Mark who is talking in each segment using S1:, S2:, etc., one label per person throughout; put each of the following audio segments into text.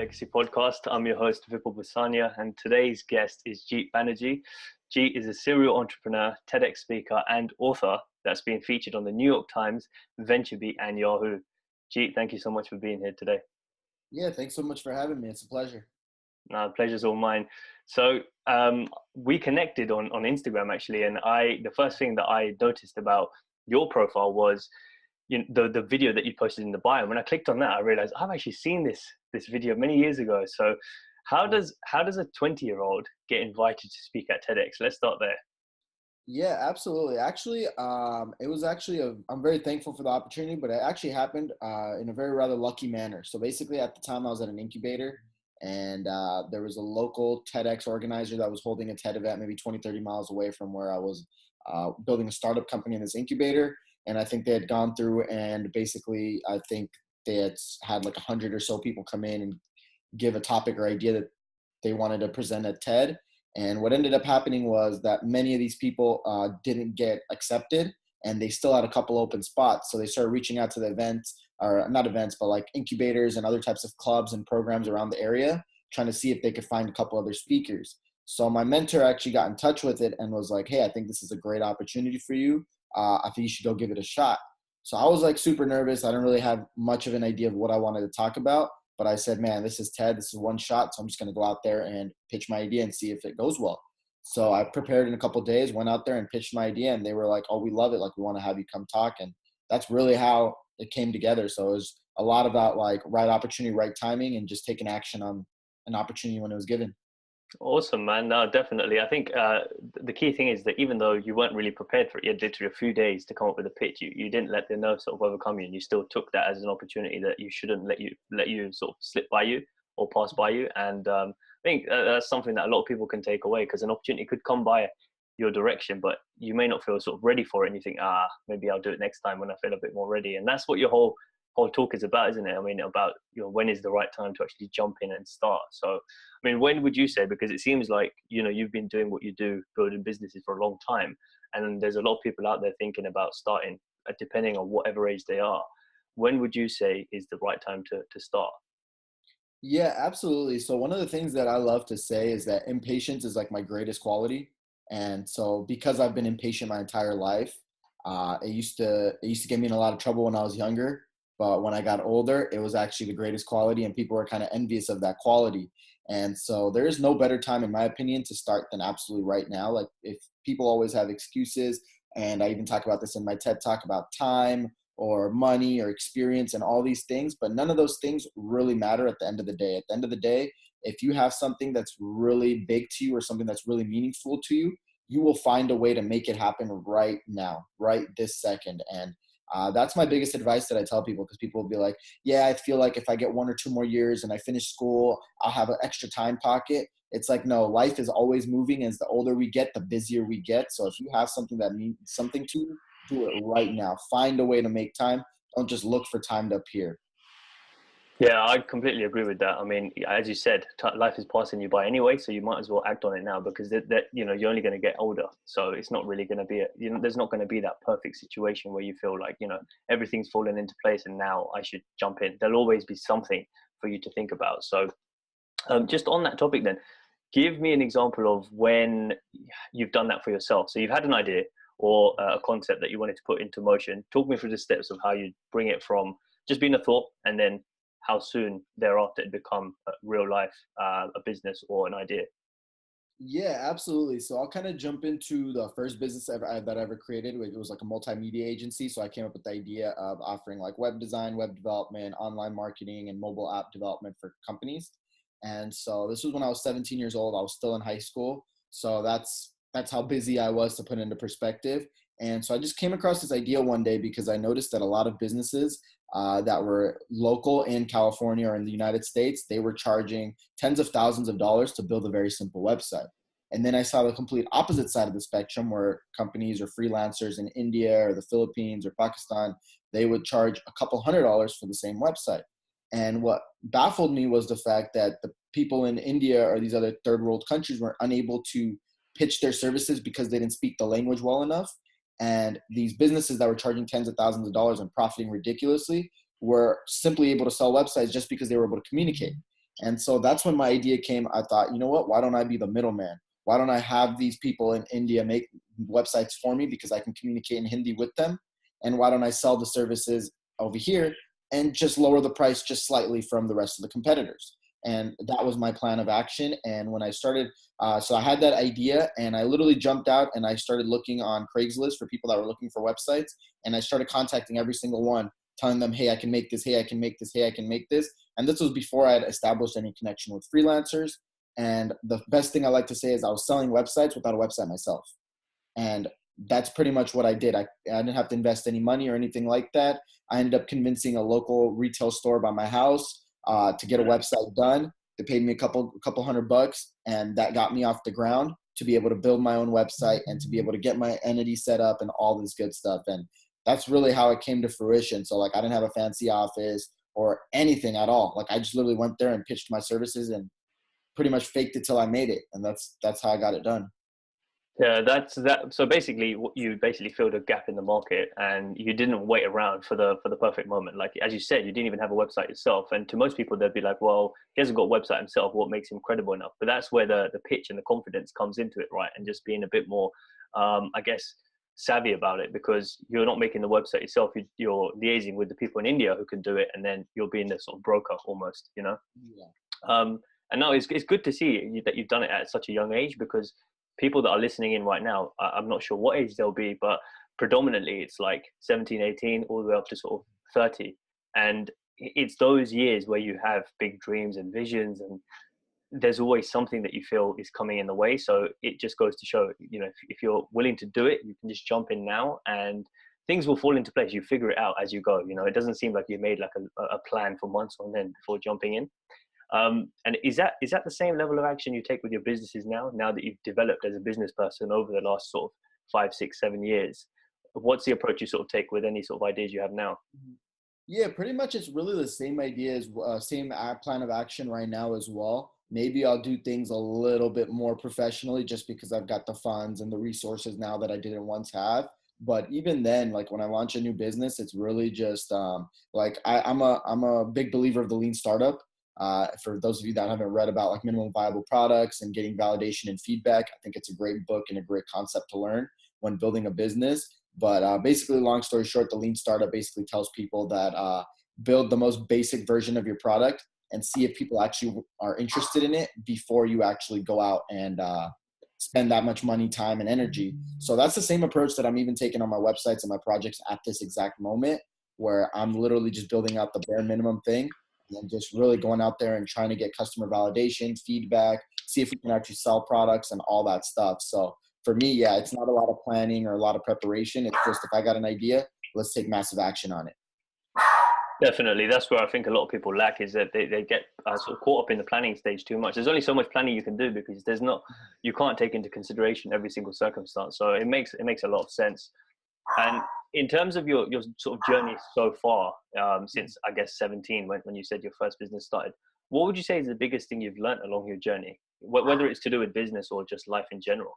S1: Legacy Podcast. I'm your host, Vipul Basania, and today's guest is Jeet Banerjee. Jeet is a serial entrepreneur, TEDx speaker, and author that's been featured on the New York Times, VentureBeat, and Yahoo. Jeet, thank you so much for being here today.
S2: Yeah, thanks so much for having me. It's a pleasure.
S1: No, pleasure's all mine. So we connected on Instagram actually, and the first thing that I noticed about your profile was the video that you posted in the bio. When I clicked on that, I realized I've actually seen this video many years ago. So how does a 20-year-old get invited to speak at TEDx? Let's start there.
S2: Yeah, absolutely. Actually, it was actually I'm very thankful for the opportunity, but it actually happened in a very rather lucky manner. So basically, at the time, I was at an incubator, and there was a local TEDx organizer that was holding a TED event maybe 20, 30 miles away from where I was building a startup company in this incubator. And I think they had gone through and basically, I think they had like 100 or so people come in and give a topic or idea that they wanted to present at TED. And what ended up happening was that many of these people didn't get accepted, and they still had a couple open spots. So they started reaching out to the events, or not events, but like incubators and other types of clubs and programs around the area, trying to see if they could find a couple other speakers. So my mentor actually got in touch with it and was like, hey, I think this is a great opportunity for you. I think you should go give it a shot. So I was like super nervous. I didn't really have much of an idea of what I wanted to talk about, but I said, man, this is TED. This is one shot. So I'm just going to go out there and pitch my idea and see if it goes well. So I prepared in a couple of days, went out there and pitched my idea, and they were like, oh, we love it. Like, we want to have you come talk. And that's really how it came together. So it was a lot about like right opportunity, right timing, and just taking action on an opportunity when it was given.
S1: Awesome, man. No, definitely. I think the key thing is that even though you weren't really prepared for it, you had literally a few days to come up with a pitch. You didn't let the nerves sort of overcome you, and you still took that as an opportunity that you shouldn't let you sort of slip by you or pass by you. And I think that's something that a lot of people can take away, because an opportunity could come by your direction, but you may not feel sort of ready for it, and you think, maybe I'll do it next time when I feel a bit more ready. And that's what your whole talk is about, isn't it? I mean, about when is the right time to actually jump in and start. So I mean, when would you say, because it seems like you've been doing what you do, building businesses for a long time, and there's a lot of people out there thinking about starting, depending on whatever age they are. When would you say is the right time to start?
S2: Yeah, absolutely. So one of the things that I love to say is that impatience is like my greatest quality. And so because I've been impatient my entire life, it used to get me in a lot of trouble when I was younger. But when I got older, it was actually the greatest quality, and people were kind of envious of that quality. And so there is no better time, in my opinion, to start than absolutely right now. Like, if people always have excuses, and I even talk about this in my TED talk about time or money or experience and all these things, but none of those things really matter at the end of the day. At the end of the day, if you have something that's really big to you or something that's really meaningful to you, you will find a way to make it happen right now, right this second. And that's my biggest advice that I tell people, because people will be like, yeah, I feel like if I get 1 or 2 more years and I finish school, I'll have an extra time pocket. It's like, no, life is always moving. As the older we get, the busier we get. So if you have something that means something to you, do it right now. Find a way to make time. Don't just look for time to appear.
S1: Yeah, I completely agree with that. I mean, as you said, life is passing you by anyway, so you might as well act on it now, because you're only going to get older. So it's not really going to be there's not going to be that perfect situation where you feel like everything's fallen into place and now I should jump in. There'll always be something for you to think about. So just on that topic, then, give me an example of when you've done that for yourself. So you've had an idea or a concept that you wanted to put into motion. Talk me through the steps of how you bring it from just being a thought, and then how soon thereafter it become a real life, a business or an idea.
S2: Yeah, absolutely. So I'll kind of jump into the first business that I ever created. It was like a multimedia agency. So I came up with the idea of offering like web design, web development, online marketing, and mobile app development for companies. And so this was when I was 17 years old. I was still in high school. So that's how busy I was, to put into perspective. And so I just came across this idea one day because I noticed that a lot of businesses that were local in California or in the United States, they were charging tens of thousands of dollars to build a very simple website. And then I saw the complete opposite side of the spectrum, where companies or freelancers in India or the Philippines or Pakistan, they would charge a couple $100s for the same website. And what baffled me was the fact that the people in India or these other third world countries were unable to pitch their services because they didn't speak the language well enough. And these businesses that were charging tens of thousands of dollars and profiting ridiculously were simply able to sell websites just because they were able to communicate. And so that's when my idea came. I thought, you know what, why don't I be the middleman? Why don't I have these people in India make websites for me, because I can communicate in Hindi with them? And why don't I sell the services over here and just lower the price just slightly from the rest of the competitors? And that was my plan of action. And when I started, so I had that idea, and I literally jumped out and I started looking on Craigslist for people that were looking for websites. And I started contacting every single one, telling them, hey, I can make this. Hey, I can make this. Hey, I can make this. And this was before I had established any connection with freelancers. And the best thing I like to say is I was selling websites without a website myself. And that's pretty much what I did. I didn't have to invest any money or anything like that. I ended up convincing a local retail store by my house to get a website done. They paid me a couple $100, and that got me off the ground to be able to build my own website and to be able to get my entity set up and all this good stuff. And that's really how it came to fruition. So like, I didn't have a fancy office or anything at all. Like, I just literally went there and pitched my services and pretty much faked it till I made it. And that's how I got it done.
S1: Yeah, that's that. So basically, you basically filled a gap in the market, and you didn't wait around for the perfect moment. Like as you said, you didn't even have a website yourself. And to most people, they'd be like, "Well, he hasn't got a website himself. What makes him credible enough?" But that's where the pitch and the confidence comes into it, right? And just being a bit more, I guess, savvy about it, because you're not making the website yourself. You're liaising with the people in India who can do it, and then you're being the sort of broker almost, you know.
S2: Yeah.
S1: And now it's good to see that you've done it at such a young age, because people that are listening in right now, I'm not sure what age they'll be, but predominantly it's like 17, 18, all the way up to sort of 30. And it's those years where you have big dreams and visions, and there's always something that you feel is coming in the way. So it just goes to show, you know, if you're willing to do it, you can just jump in now and things will fall into place. You figure it out as you go. You know, it doesn't seem like you made like a plan for months on end before jumping in. And is that the same level of action you take with your businesses now that you've developed as a business person over the last sort of 5, 6, 7 years? What's the approach you sort of take with any sort of ideas you have now?
S2: Yeah, pretty much it's really the same idea as same plan of action right now as well. Maybe I'll do things a little bit more professionally just because I've got the funds and the resources now that I didn't once have. But even then, like when I launch a new business, it's really just like I'm a big believer of the lean startup. For those of you that haven't read about like minimum viable products and getting validation and feedback, I think it's a great book and a great concept to learn when building a business. But basically, long story short, the lean startup basically tells people that build the most basic version of your product and see if people actually are interested in it before you actually go out and spend that much money, time, and energy. So that's the same approach that I'm even taking on my websites and my projects at this exact moment, where I'm literally just building out the bare minimum thing and just really going out there and trying to get customer validation, feedback, see if we can actually sell products and all that stuff. So for me, yeah, it's not a lot of planning or a lot of preparation. It's just if I got an idea, let's take massive action on it.
S1: Definitely. That's where I think a lot of people lack, is that they get sort of caught up in the planning stage too much. There's only so much planning you can do, because you can't take into consideration every single circumstance. So it makes a lot of sense. And in terms of your sort of journey so far, since I guess 17, when you said your first business started, what would you say is the biggest thing you've learned along your journey, whether it's to do with business or just life in general?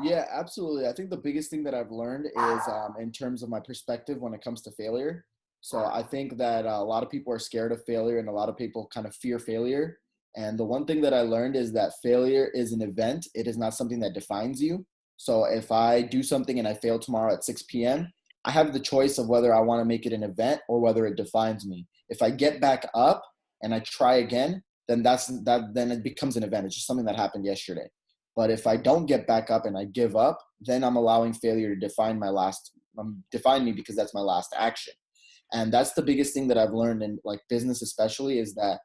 S2: Yeah, absolutely. I think the biggest thing that I've learned is in terms of my perspective when it comes to failure. So I think that a lot of people are scared of failure and a lot of people kind of fear failure. And the one thing that I learned is that failure is an event. It is not something that defines you. So if I do something and I fail tomorrow at 6 p.m., I have the choice of whether I want to make it an event or whether it defines me. If I get back up and I try again, then then it becomes an event. It's just something that happened yesterday. But if I don't get back up and I give up, then I'm allowing failure to define me, because that's my last action. And that's the biggest thing that I've learned in like business, especially, is that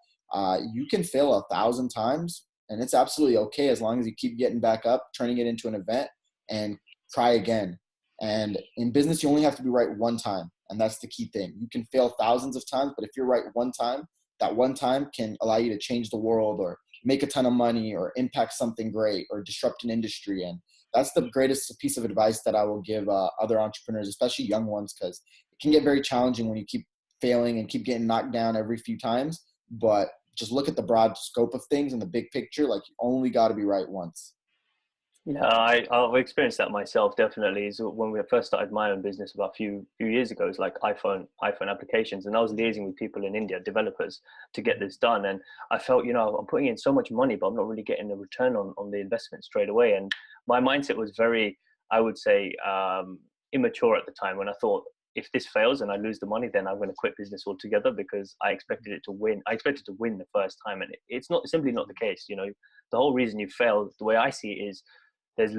S2: you can fail 1,000 times and it's absolutely okay as long as you keep getting back up, turning it into an event and try again. And in business, you only have to be right one time. And that's the key thing. You can fail thousands of times, but if you're right one time, that one time can allow you to change the world or make a ton of money or impact something great or disrupt an industry. And that's the greatest piece of advice that I will give other entrepreneurs, especially young ones, because it can get very challenging when you keep failing and keep getting knocked down every few times. But just look at the broad scope of things and the big picture. Like, you only got to be right once.
S1: Yeah, I've experienced that myself. Definitely, is when we first started my own business about a few years ago. It's like iPhone applications, and I was liaising with people in India, developers, to get this done. And I felt, I'm putting in so much money, but I'm not really getting a return on the investment straight away. And my mindset was very, I would say, immature at the time, when I thought, if this fails and I lose the money, then I'm going to quit business altogether, because I expected it to win. I expected to win the first time, and it's not, simply not the case. The whole reason you failed, the way I see it, is there's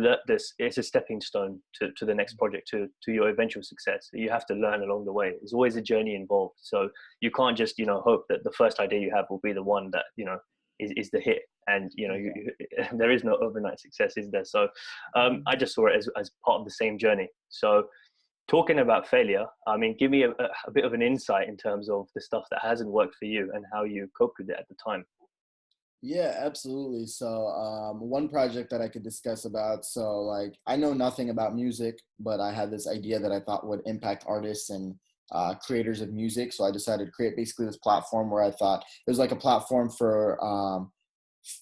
S1: it's a stepping stone to the next project, to your eventual success. You have to learn along the way. There's always a journey involved, so you can't just hope that the first idea you have will be the one that is the hit. And there is no overnight success, is there? So I just saw it as part of the same journey. So talking about failure, I mean, give me a bit of an insight in terms of the stuff that hasn't worked for you and how you coped with it at the time.
S2: Yeah, absolutely. So, one project that I could discuss about. So, like, I know nothing about music, but I had this idea that I thought would impact artists and creators of music. So, I decided to create basically this platform where I thought it was like a platform for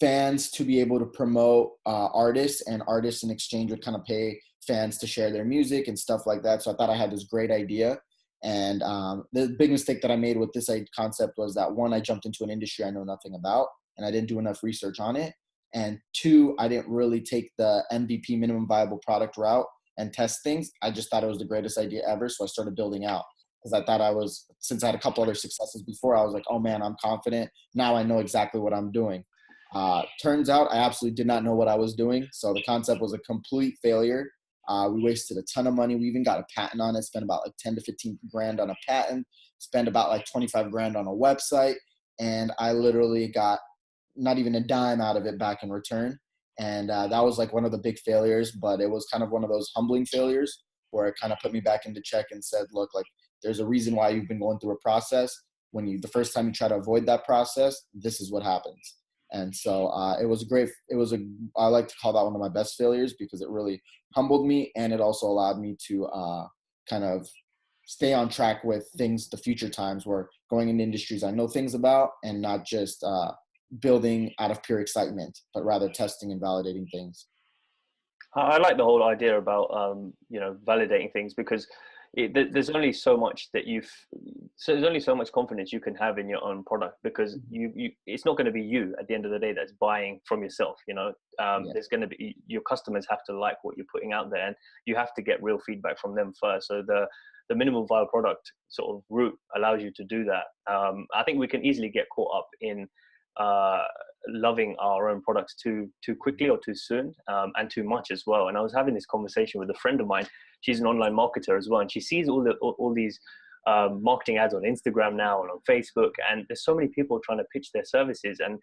S2: fans to be able to promote artists, and artists in exchange would kind of pay fans to share their music and stuff like that. So, I thought I had this great idea. And the big mistake that I made with this concept was that, one, I jumped into an industry I know nothing about, and I didn't do enough research on it. And two, I didn't really take the MVP, minimum viable product route, and test things. I just thought it was the greatest idea ever. So I started building out, because I thought since I had a couple other successes before, I was like, oh man, I'm confident. Now I know exactly what I'm doing. Turns out I absolutely did not know what I was doing. So the concept was a complete failure. We wasted a ton of money. We even got a patent on it, spent about like 10 to 15 grand on a patent, spent about like 25 grand on a website. And I literally got not even a dime out of it back in return. And that was like one of the big failures, but it was kind of one of those humbling failures where it kind of put me back into check and said, look, like, there's a reason why you've been going through a process. The first time you try to avoid that process, this is what happens. And so I like to call that one of my best failures, because it really humbled me. And it also allowed me to kind of stay on track with things, the future times, where going into industries I know things about, and not just building out of pure excitement, but rather testing and validating things.
S1: I like the whole idea about validating things, because there's only so much so there's only so much confidence you can have in your own product, because it's not going to be you at the end of the day that's buying from yourself.
S2: Yeah.
S1: There's going to be, your customers have to like what you're putting out there, and you have to get real feedback from them first. So the minimal viable product sort of route allows you to do that. I think we can easily get caught up in uh, loving our own products too quickly or too soon, and too much as well. And I was having this conversation with a friend of mine. She's an online marketer as well, and she sees all these marketing ads on Instagram now and on Facebook, and there's so many people trying to pitch their services, and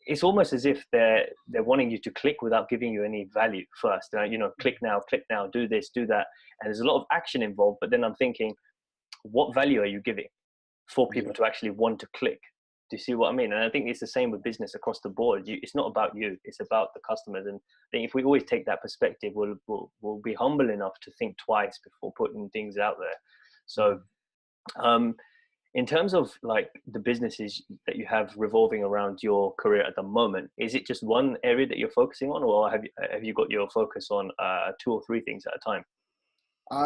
S1: it's almost as if they're wanting you to click without giving you any value first. Click now, do this, do that, and there's a lot of action involved. But then I'm thinking, what value are you giving for people
S2: Yeah.
S1: to actually want to click? Do you see what I mean? And I think it's the same with business across the board. It's not about you; it's about the customers. And I think if we always take that perspective, we'll be humble enough to think twice before putting things out there. So, um, in terms of like the businesses that you have revolving around your career at the moment, is it just one area that you're focusing on, or have you got your focus on two or three things at a time?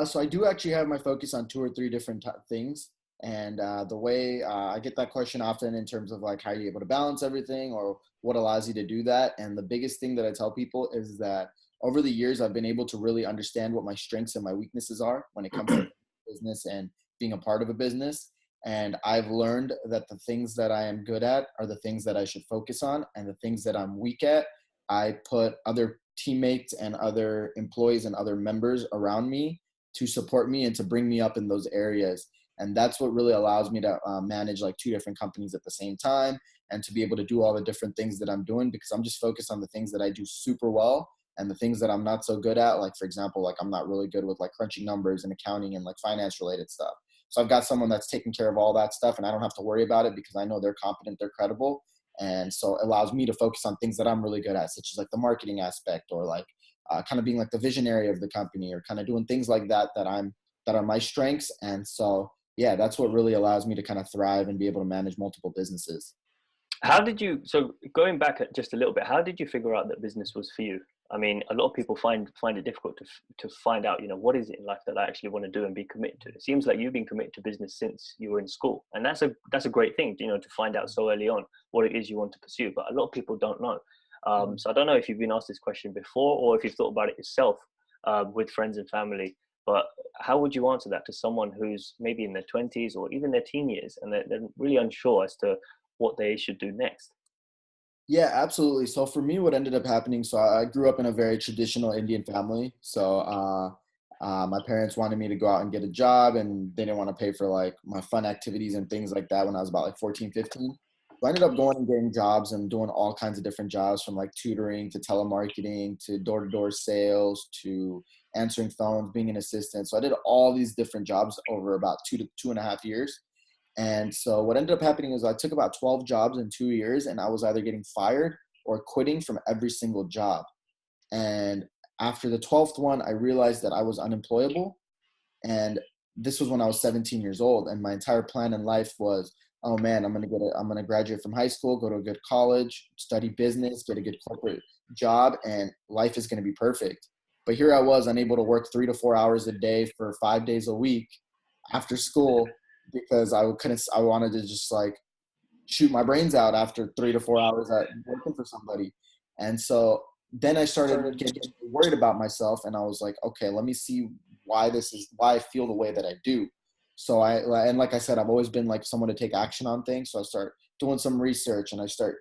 S2: So I do actually have my focus on two or three different things. And the way I get that question often, in terms of like, how are you able to balance everything, or what allows you to do that? And the biggest thing that I tell people is that over the years, I've been able to really understand what my strengths and my weaknesses are when it comes to business and being a part of a business. And I've learned that the things that I am good at are the things that I should focus on, and the things that I'm weak at, I put other teammates and other employees and other members around me to support me and to bring me up in those areas. And that's what really allows me to manage like two different companies at the same time, and to be able to do all the different things that I'm doing, because I'm just focused on the things that I do super well, and the things that I'm not so good at. Like, for example, like, I'm not really good with like crunching numbers and accounting and like finance related stuff. So I've got someone that's taking care of all that stuff, and I don't have to worry about it, because I know they're competent, they're credible. And so it allows me to focus on things that I'm really good at, such as like the marketing aspect, or like kind of being like the visionary of the company, or kind of doing things like that that are my strengths. And so yeah, that's what really allows me to kind of thrive and be able to manage multiple businesses.
S1: How did you, so going back just a little bit, how did you figure out that business was for you? I mean, a lot of people find it difficult to find out, what is it in life that I actually want to do and be committed to. It seems like you've been committed to business since you were in school, and that's a great thing, to find out so early on what it is you want to pursue. But a lot of people don't know. So I don't know if you've been asked this question before or if you've thought about it yourself with friends and family. But how would you answer that to someone who's maybe in their 20s or even their teen years and they're really unsure as to what they should do next?
S2: Yeah, absolutely. So for me, what ended up happening, so I grew up in a very traditional Indian family. So my parents wanted me to go out and get a job, and they didn't want to pay for like my fun activities and things like that when I was about like 14, 15. So I ended up going and getting jobs and doing all kinds of different jobs, from like tutoring to telemarketing to door-to-door sales to answering phones, being an assistant. So I did all these different jobs over about 2 to 2.5 years. And so what ended up happening is I took about 12 jobs in 2 years, and I was either getting fired or quitting from every single job. And after the 12th one, I realized that I was unemployable. And this was when I was 17 years old. And my entire plan in life was, oh man, I'm gonna graduate from high school, go to a good college, study business, get a good corporate job, and life is gonna be perfect. But here I was, unable to work 3 to 4 hours a day for 5 days a week after school because I wanted to just like shoot my brains out after 3 to 4 hours at working for somebody. And so then I started getting worried about myself, and I was like, okay, let me see why I feel the way that I do. So and like I said, I've always been like someone to take action on things. So I start doing some research, and I start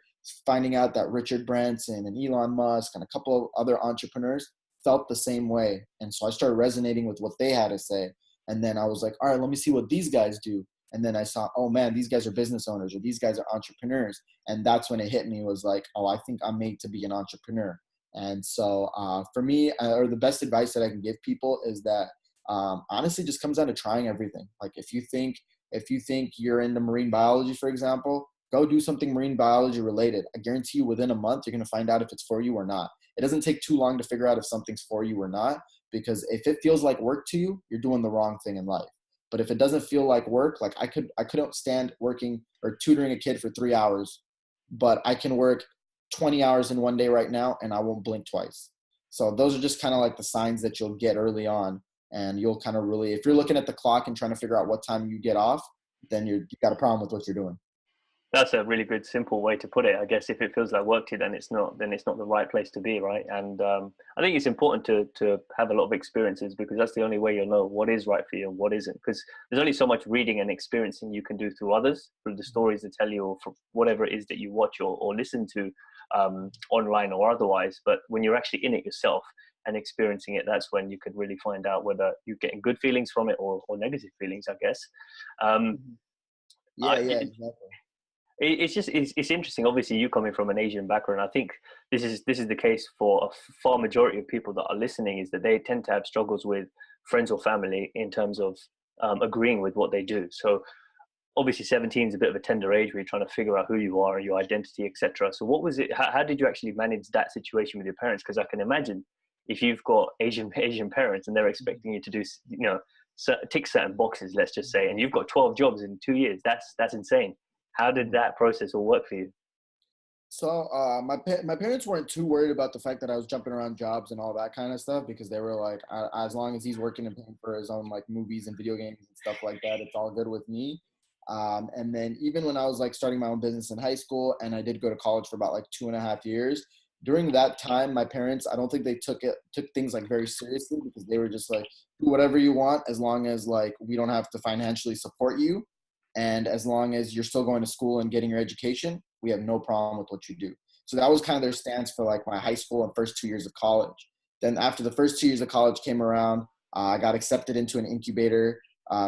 S2: finding out that Richard Branson and Elon Musk and a couple of other entrepreneurs felt the same way. And so I started resonating with what they had to say. And then I was like, all right, let me see what these guys do. And then I saw, oh man, these guys are business owners, or these guys are entrepreneurs. And that's when it hit me, was like, oh, I think I'm made to be an entrepreneur. And so for me, or the best advice that I can give people is that honestly just comes down to trying everything. Like if you think you're into marine biology, for example, go do something marine biology related. I guarantee you within a month, you're going to find out if it's for you or not. It doesn't take too long to figure out if something's for you or not, because if it feels like work to you, you're doing the wrong thing in life. But if it doesn't feel like work, like I couldn't stand working or tutoring a kid for 3 hours, but I can work 20 hours in one day right now and I won't blink twice. So those are just kind of like the signs that you'll get early on. And you'll kind of really, if you're looking at the clock and trying to figure out what time you get off, then you got a problem with what you're doing.
S1: That's a really good, simple way to put it. I guess if it feels like work to you, then it's not the right place to be, right? And I think it's important to have a lot of experiences, because that's the only way you'll know what is right for you and what isn't. Because there's only so much reading and experiencing you can do through others, through the stories they tell you, or for whatever it is that you watch or listen to online or otherwise. But when you're actually in it yourself and experiencing it, that's when you could really find out whether you're getting good feelings from it or negative feelings, I guess. Um,
S2: Yeah,
S1: I,
S2: yeah, exactly.
S1: it's interesting. Obviously, you coming from an Asian background, I think this is the case for a far majority of people that are listening, is that they tend to have struggles with friends or family in terms of agreeing with what they do. So obviously 17 is a bit of a tender age where you're trying to figure out who you are and your identity, etc. So what was it, how did you actually manage that situation with your parents? Because I can imagine if you've got Asian parents and they're expecting you to do, tick certain boxes, let's just say, and you've got 12 jobs in 2 years, that's insane. How did that process all work for you?
S2: So my parents weren't too worried about the fact that I was jumping around jobs and all that kind of stuff, because they were like, as long as he's working and paying for his own like movies and video games and stuff like that, it's all good with me. And then even when I was like starting my own business in high school, and I did go to college for about like 2.5 years, during that time, my parents, I don't think they took things like very seriously, because they were just like, do whatever you want as long as like we don't have to financially support you, and as long as you're still going to school and getting your education, we have no problem with what you do. So that was kind of their stance for like my high school and first 2 years of college. Then after the first 2 years of college came around, I got accepted into an incubator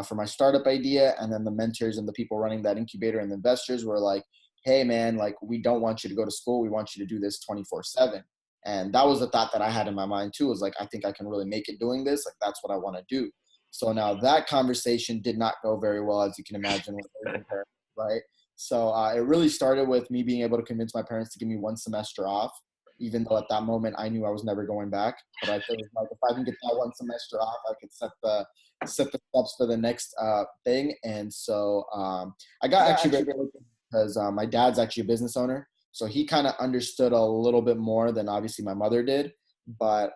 S2: for my startup idea. And then the mentors and the people running that incubator and the investors were like, hey man, like we don't want you to go to school. We want you to do this 24/7. And that was the thought that I had in my mind too, was like, I think I can really make it doing this. Like, that's what I want to do. So now that conversation did not go very well, as you can imagine, with Asian parents, right? So it really started with me being able to convince my parents to give me one semester off, even though at that moment I knew I was never going back. But I felt like if I can get that one semester off, I could set the steps for the next thing. And so I got actually very lucky, because my dad's actually a business owner, so he kind of understood a little bit more than obviously my mother did. But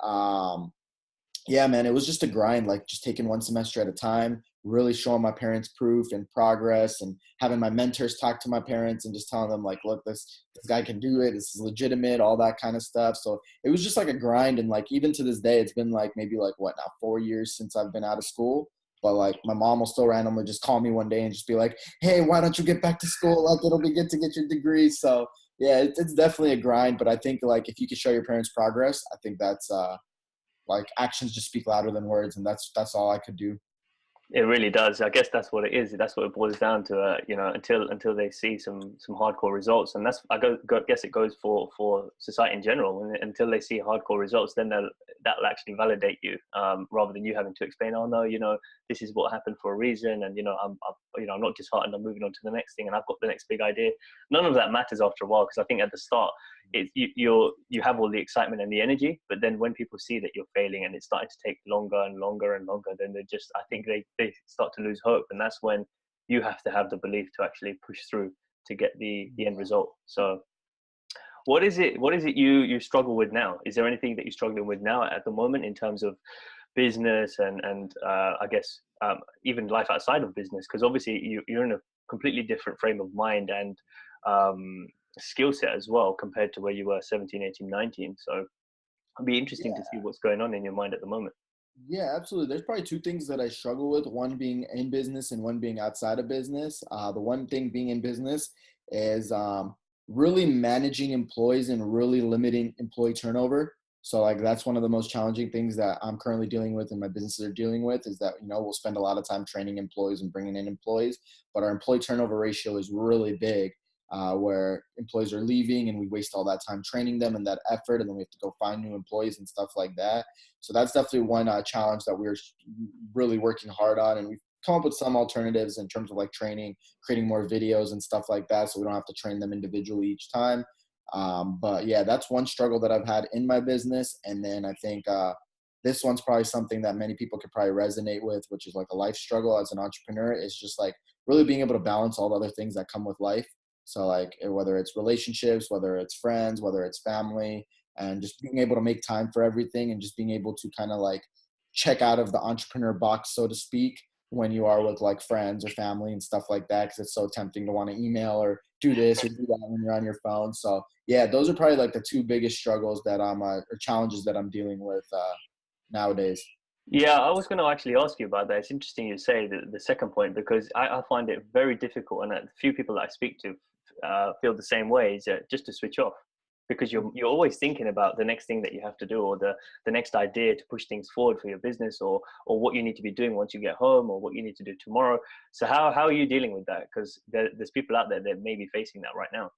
S2: yeah, man, it was just a grind, like just taking one semester at a time, really showing my parents proof and progress, and having my mentors talk to my parents and just telling them like, look, this guy can do it. This is legitimate, all that kind of stuff. So it was just like a grind. And like, even to this day, it's been like maybe like what now, 4 years since I've been out of school. But like my mom will still randomly just call me one day and just be like, hey, why don't you get back to school? Like it'll be good to get your degree. So yeah, it's definitely a grind. But I think like if you could show your parents progress, I think that's like actions just speak louder than words, and that's all I could do.
S1: It really does. I guess that's what it is. That's what it boils down to. You know, until they see some hardcore results, and that's guess it goes for society in general. And until they see hardcore results, then that'll actually validate you, rather than you having to explain. Oh no, you know, this is what happened for a reason, and you know, I'm not disheartened. I'm moving on to the next thing, and I've got the next big idea. None of that matters after a while, because I think at the start, you have all the excitement and the energy, but then when people see that you're failing and it's starting to take longer and longer and longer, then I think they start to lose hope, and that's when you have to have the belief to actually push through to get the end result. So what is it you struggle with now? Is there anything that you're struggling with now at the moment in terms of business and I guess even life outside of business? Because obviously you're in a completely different frame of mind and um, skill set as well compared to where you were 17, 18, 19. So it'd be interesting to see what's going on in your mind at the moment.
S2: Yeah, absolutely. There's probably two things that I struggle with, one being in business and one being outside of business. The one thing being in business is really managing employees and really limiting employee turnover. So like that's one of the most challenging things that I'm currently dealing with and my businesses are dealing with, is that, you know, we'll spend a lot of time training employees and bringing in employees, but our employee turnover ratio is really big, where employees are leaving and we waste all that time training them and that effort, and then we have to go find new employees and stuff like that. So that's definitely one challenge that we're really working hard on. And we've come up with some alternatives in terms of like training, creating more videos and stuff like that, so we don't have to train them individually each time. But yeah, that's one struggle that I've had in my business. And then I think this one's probably something that many people could probably resonate with, which is like a life struggle as an entrepreneur. Is just like really being able to balance all the other things that come with life. So like whether it's relationships, whether it's friends, whether it's family, and just being able to make time for everything and just being able to kind of like check out of the entrepreneur box, so to speak, when you are with like friends or family and stuff like that, because it's so tempting to want to email or do this or do that when you're on your phone. So yeah, those are probably like the two biggest struggles that I'm or challenges that I'm dealing with nowadays.
S1: Yeah, I was going to actually ask you about that. It's interesting you say the second point, because I find it very difficult, and a few people that I speak to feel the same way. Is just to switch off, because you're always thinking about the next thing that you have to do, or the next idea to push things forward for your business, or what you need to be doing once you get home, or what you need to do tomorrow. So how are you dealing with that? Because there's people out there that may be facing that right now.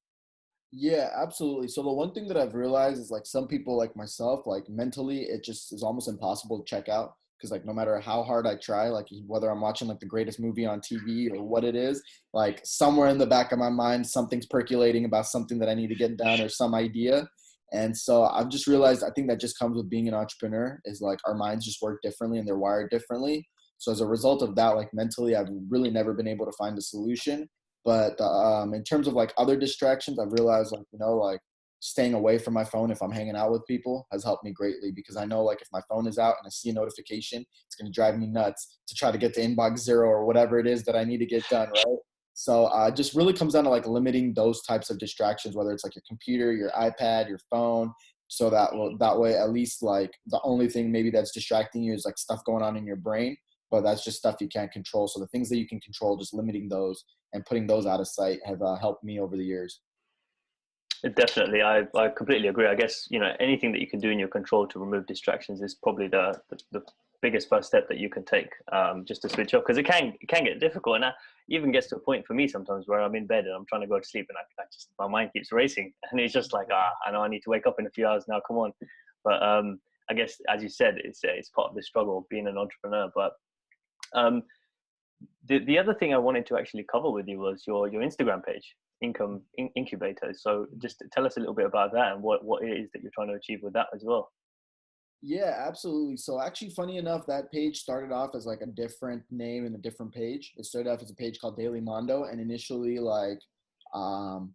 S2: Yeah, absolutely. So the one thing that I've realized is like some people like myself, like mentally, it just is almost impossible to check out, because like no matter how hard I try, like whether I'm watching like the greatest movie on TV or what it is, like somewhere in the back of my mind, something's percolating about something that I need to get done or some idea. And so I've just realized, I think that just comes with being an entrepreneur, is like our minds just work differently and they're wired differently. So as a result of that, like mentally, I've really never been able to find a solution. But in terms of like other distractions, I've realized like, you know, like staying away from my phone if I'm hanging out with people has helped me greatly, because I know like if my phone is out and I see a notification, it's going to drive me nuts to try to get to inbox zero or whatever it is that I need to get done. Right. So it just really comes down to like limiting those types of distractions, whether it's like your computer, your iPad, your phone. So that way, at least like the only thing maybe that's distracting you is like stuff going on in your brain, but that's just stuff you can't control. So the things that you can control, just limiting those and putting those out of sight have helped me over the years.
S1: Definitely, I completely agree. I guess, you know, anything that you can do in your control to remove distractions is probably the biggest first step that you can take, just to switch off, because it can get difficult, and that even gets to a point for me sometimes where I'm in bed and I'm trying to go to sleep, and I just my mind keeps racing, and it's just like, I know I need to wake up in a few hours now. Come on, but I guess as you said, it's part of the struggle of being an entrepreneur. But um, the other thing I wanted to actually cover with you was your Instagram page, Incubator. So just tell us a little bit about that and what it is that you're trying to achieve with that as well.
S2: Yeah, absolutely. So actually, funny enough, that page started off as like a different name and a different page. It started off as a page called Daily Mondo, and initially, like, um,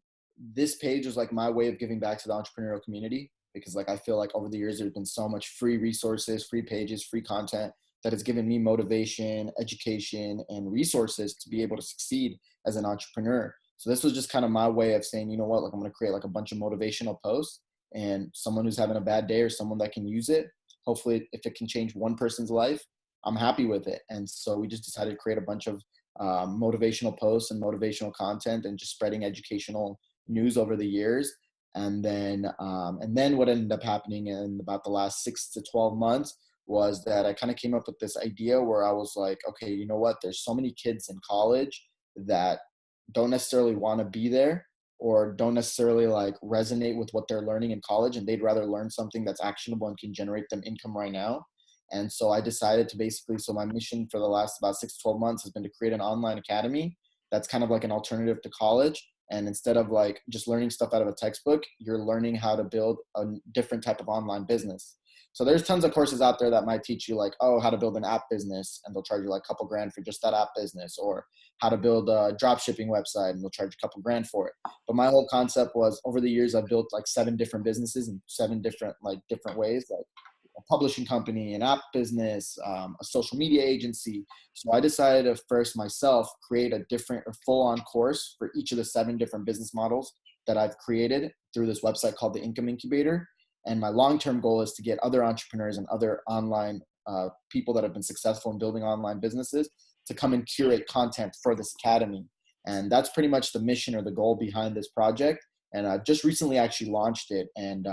S2: this page was like my way of giving back to the entrepreneurial community. because like I feel like over the years there's been so much free resources, free pages, free content that has given me motivation, education, and resources to be able to succeed as an entrepreneur. So this was just kind of my way of saying, you know what, like I'm going to create like a bunch of motivational posts, and someone who's having a bad day or someone that can use it, hopefully if it can change one person's life, I'm happy with it. And so we just decided to create a bunch of motivational posts and motivational content and just spreading educational news over the years. And then what ended up happening in about the last 6 to 12 months was that I kind of came up with this idea where I was like, okay, you know what? There's so many kids in college that don't necessarily want to be there or don't necessarily like resonate with what they're learning in college, and they'd rather learn something that's actionable and can generate them income right now. And so I decided to basically, so my mission for the last about 6 to 12 months has been to create an online academy that's kind of like an alternative to college. And instead of like just learning stuff out of a textbook, you're learning how to build a different type of online business. So there's tons of courses out there that might teach you like, oh, how to build an app business, and they'll charge you like a couple grand for just that app business, or how to build a drop shipping website and they'll charge a couple grand for it. But my whole concept was, over the years, I've built like 7 different businesses in 7 different ways, like a publishing company, an app business, a social media agency. So I decided to first myself create a different or full-on course for each of the 7 different business models that I've created through this website called the Income Incubator. And my long-term goal is to get other entrepreneurs and other online people that have been successful in building online businesses to come and curate content for this academy. And that's pretty much the mission or the goal behind this project. And I just recently actually launched it, and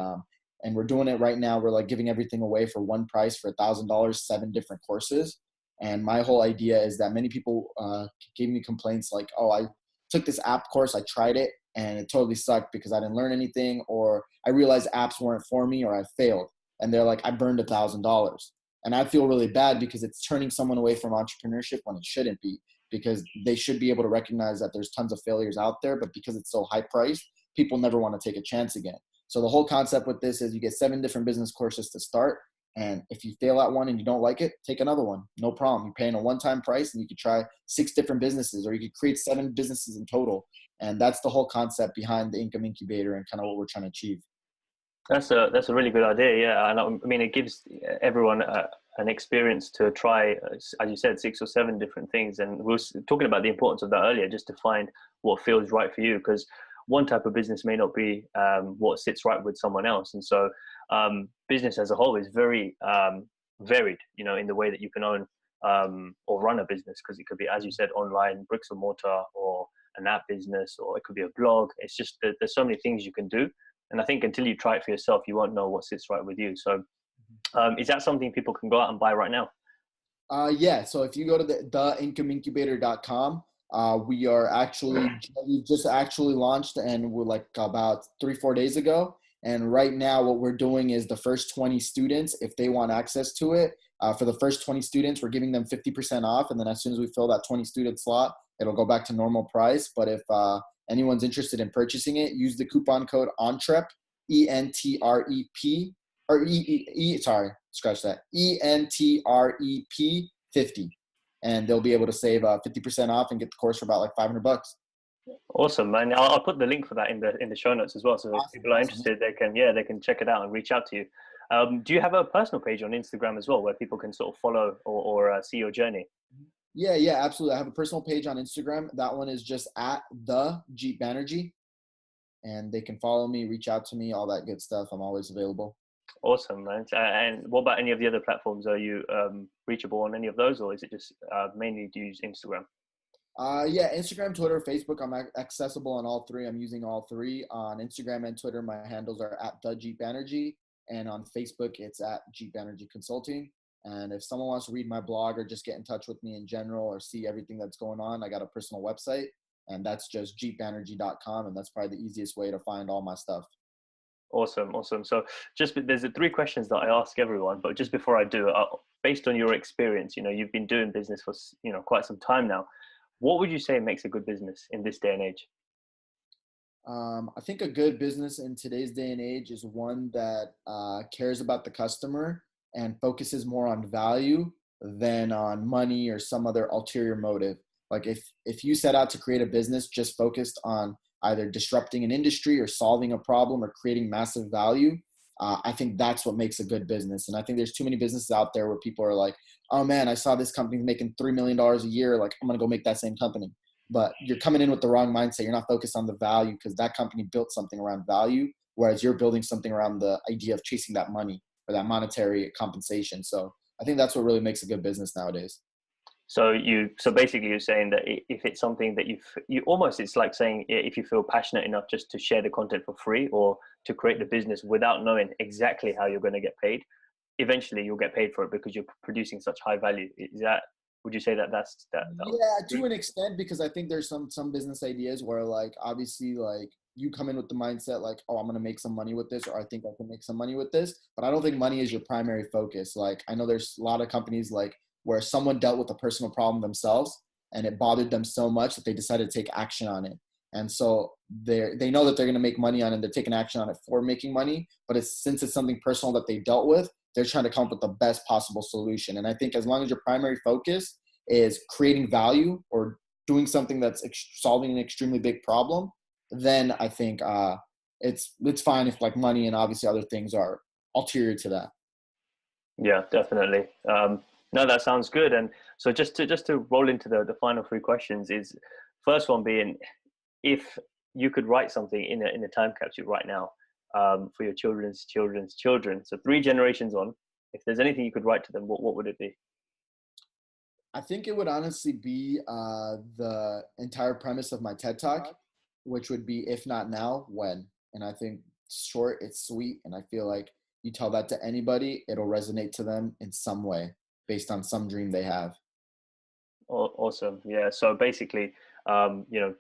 S2: we're doing it right now. We're like giving everything away for one price for $1,000, 7 different courses. And my whole idea is that many people gave me complaints like, oh, I took this app course, I tried it, and it totally sucked because I didn't learn anything, or I realized apps weren't for me, or I failed. And they're like, I burned $1,000. And I feel really bad because it's turning someone away from entrepreneurship when it shouldn't be, because they should be able to recognize that there's tons of failures out there, but because it's so high priced, people never want to take a chance again. So the whole concept with this is you get 7 different business courses to start. And if you fail at one and you don't like it, take another one. No problem. You're paying a one-time price, and you could try 6 different businesses, or you could create 7 businesses in total. And that's the whole concept behind the Income Incubator and kind of what we're trying to achieve.
S1: That's a really good idea, yeah. And I mean, it gives everyone an experience to try, as you said, 6 or 7 different things. And we were talking about the importance of that earlier, just to find what feels right for you, because one type of business may not be what sits right with someone else. And so business as a whole is very varied, you know, in the way that you can own or run a business, because it could be, as you said, online, bricks and mortar, or an app business, or it could be a blog. It's just that there's so many things you can do. And I think until you try it for yourself, you won't know what sits right with you. So is that something people can go out and buy right now?
S2: Yeah. So if you go to theincomeincubator.com, we just actually launched, and we're like about 3-4 days ago. And right now what we're doing is the first 20 students, if they want access to it, for the first 20 students, we're giving them 50% off. And then as soon as we fill that 20 student slot, it'll go back to normal price. But if anyone's interested in purchasing it, use the coupon code ENTREP, ENTREP, or scratch that, ENTREP 50. And they'll be able to save 50% off and get the course for about like $500.
S1: Awesome, man. I'll put the link for that in the show notes as well. So if people are interested, they can check it out and reach out to you. Do you have a personal page on Instagram as well, where people can sort of follow or see your journey?
S2: Yeah, absolutely. I have a personal page on Instagram. That one is just at the Jeet Banerjee, and they can follow me, reach out to me, all that good stuff. I'm always available.
S1: Awesome, man. And what about any of the other platforms? Are you reachable on any of those, or is it just mainly do you use Instagram?
S2: Yeah, Instagram, Twitter, Facebook. I'm accessible on all 3. I'm using all 3. On Instagram and Twitter, my handles are at the Jeet Banerjee, and on Facebook, it's at Jeet Banerjee Consulting. And if someone wants to read my blog or just get in touch with me in general or see everything that's going on, I got a personal website, and that's just jeetbanerjee.com, and that's probably the easiest way to find all my stuff.
S1: Awesome. So there's 3 questions that I ask everyone, but just before I do, based on your experience, you know, you've been doing business for, you know, quite some time now. What would you say makes a good business in this day and age?
S2: I think a good business in today's day and age is one that cares about the customer and focuses more on value than on money or some other ulterior motive. Like if you set out to create a business just focused on either disrupting an industry or solving a problem or creating massive value, I think that's what makes a good business. And I think there's too many businesses out there where people are like, oh man, I saw this company making $3 million a year. Like, I'm going to go make that same company. But you're coming in with the wrong mindset. You're not focused on the value, because that company built something around value, whereas you're building something around the idea of chasing that money or that monetary compensation. So I think that's what really makes a good business nowadays.
S1: So basically you're saying that if it's something that you almost, it's like saying if you feel passionate enough just to share the content for free or to create the business without knowing exactly how you're going to get paid, eventually you'll get paid for it because you're producing such high value. Is that, would you say that that
S2: Yeah, to an extent, because I think there's some business ideas where, like, obviously, like, you come in with the mindset like, oh, I'm gonna make some money with this, or I think I can make some money with this. But I don't think money is your primary focus. Like, I know there's a lot of companies like where someone dealt with a personal problem themselves and it bothered them so much that they decided to take action on it. And so they know that they're gonna make money on it, and they're taking action on it for making money. But since it's something personal that they dealt with, they're trying to come up with the best possible solution. And I think as long as your primary focus is creating value or doing something that's solving an extremely big problem, then I think it's fine if like money and obviously other things are ulterior to that.
S1: Yeah, definitely. No, that sounds good. And so just to roll into the final three questions is, first one being, if you could write something in a time capsule right now, for your children's children's children, so 3 generations on, if there's anything you could write to them, what would it be?
S2: I think it would honestly be the entire premise of my TED Talk, which would be, if not now, when. And I think it's short, it's sweet, and I feel like you tell that to anybody, it'll resonate to them in some way based on some dream they have.
S1: Awesome. Yeah. So basically,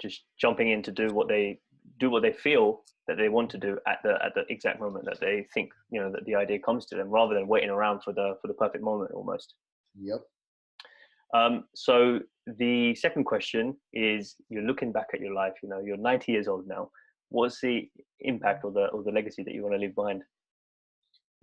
S1: just jumping in to do what they feel that they want to do at the exact moment that they think, that the idea comes to them, rather than waiting around for the perfect moment almost.
S2: Yep.
S1: So the second question is, you're looking back at your life, you're 90 years old now. What's the impact or the legacy that you want to leave behind?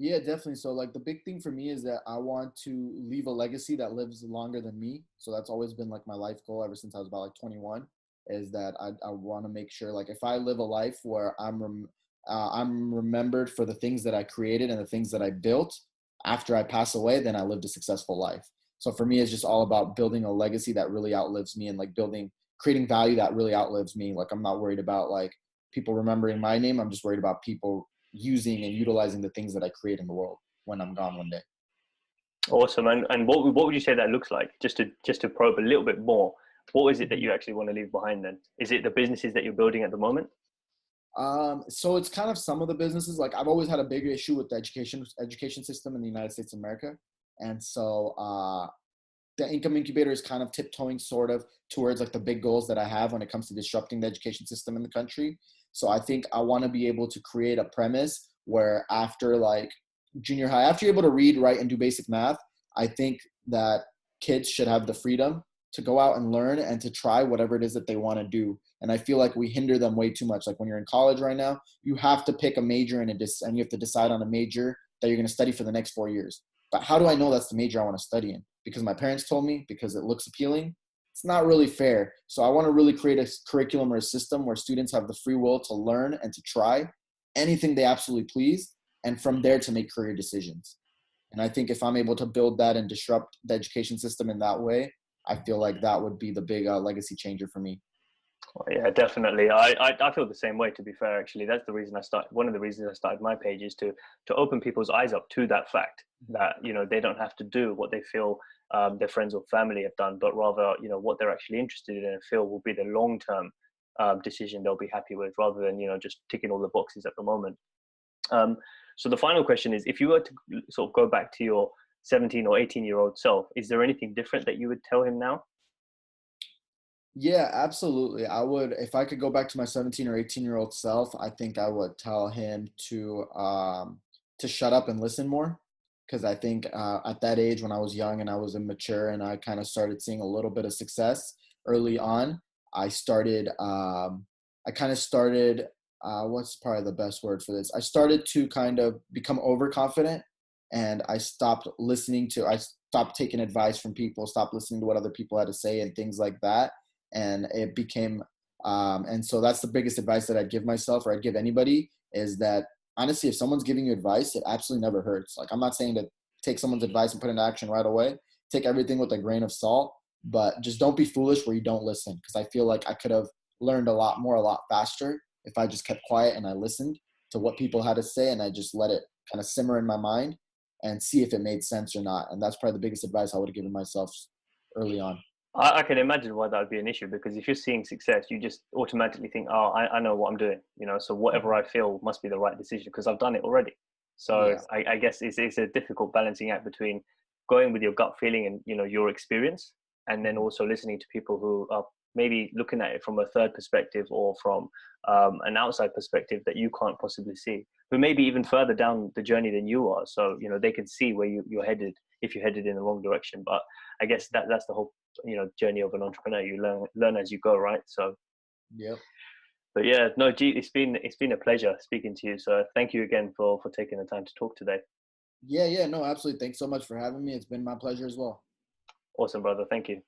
S2: Yeah, definitely. So like the big thing for me is that I want to leave a legacy that lives longer than me. So that's always been like my life goal ever since I was about like 21, is that I want to make sure, like, if I live a life where I'm remembered for the things that I created and the things that I built after I pass away, then I lived a successful life. So for me, it's just all about building a legacy that really outlives me, and like creating value that really outlives me. Like, I'm not worried about like people remembering my name. I'm just worried about people using and utilizing the things that I create in the world when I'm gone one day.
S1: Awesome. And what would you say that looks like? Just to probe a little bit more, what is it that you actually want to leave behind then? Is it the businesses that you're building at the moment?
S2: So it's kind of some of the businesses. Like, I've always had a big issue with the education system in the United States of America, and so the Income Incubator is kind of tiptoeing sort of towards like the big goals that I have when it comes to disrupting the education system in the country. So I think I want to be able to create a premise where after like junior high, after you're able to read, write, and do basic math, I think that kids should have the freedom to go out and learn and to try whatever it is that they want to do. And I feel like we hinder them way too much. Like, when you're in college right now, you have to pick a major and you have to decide on a major that you're going to study for the next 4 years. But how do I know that's the major I want to study in? Because my parents told me, because it looks appealing? It's not really fair. So I want to really create a curriculum or a system where students have the free will to learn and to try anything they absolutely please, and from there to make career decisions. And I think if I'm able to build that and disrupt the education system in that way, I feel like that would be the big legacy changer for me.
S1: Yeah, definitely. I feel the same way, to be fair. Actually, that's the reason one of the reasons I started my page, is to open people's eyes up to that fact that, they don't have to do what they feel their friends or family have done, but rather, what they're actually interested in and feel will be the long-term decision they'll be happy with, rather than, just ticking all the boxes at the moment. So the final question is, if you were to sort of go back to your 17 or 18-year-old self, is there anything different that you would tell him now?
S2: Yeah, absolutely. I would, if I could go back to my 17 or 18-year-old self, I think I would tell him to shut up and listen more. Because I think at that age, when I was young and I was immature and I kind of started seeing a little bit of success early on, I kind of started, what's probably the best word for this? I started to kind of become overconfident, and I stopped taking advice from people, stopped listening to what other people had to say and things like that. And it became, and so that's the biggest advice that I'd give myself, or I'd give anybody, is that honestly, if someone's giving you advice, it absolutely never hurts. Like, I'm not saying to take someone's advice and put it into action right away. Take everything with a grain of salt, but just don't be foolish where you don't listen. Because I feel like I could have learned a lot more, a lot faster if I just kept quiet and I listened to what people had to say and I just let it kind of simmer in my mind and see if it made sense or not. And that's probably the biggest advice I would have given myself early on.
S1: I can imagine why that would be an issue, because if you're seeing success, you just automatically think, oh, I know what I'm doing, you know, so whatever I feel must be the right decision because I've done it already. So
S2: Yeah.
S1: I guess it's a difficult balancing act between going with your gut feeling and, you know, your experience, and then
S2: Mhm.
S1: also listening to people who are maybe looking at it from a third perspective or from an outside perspective that you can't possibly see, who may be even further down the journey than you are. So, you know, they can see where you're headed if you're headed in the wrong direction. But I guess that's the whole, you know, journey of an entrepreneur. You learn as you go, right? So,
S2: Yep.
S1: but yeah, no, Jeet, it's been a pleasure speaking to you. So thank you again for taking the time to talk today.
S2: Yeah, yeah, no, absolutely. Thanks so much for having me. It's been my pleasure as well.
S1: Awesome, brother. Thank you.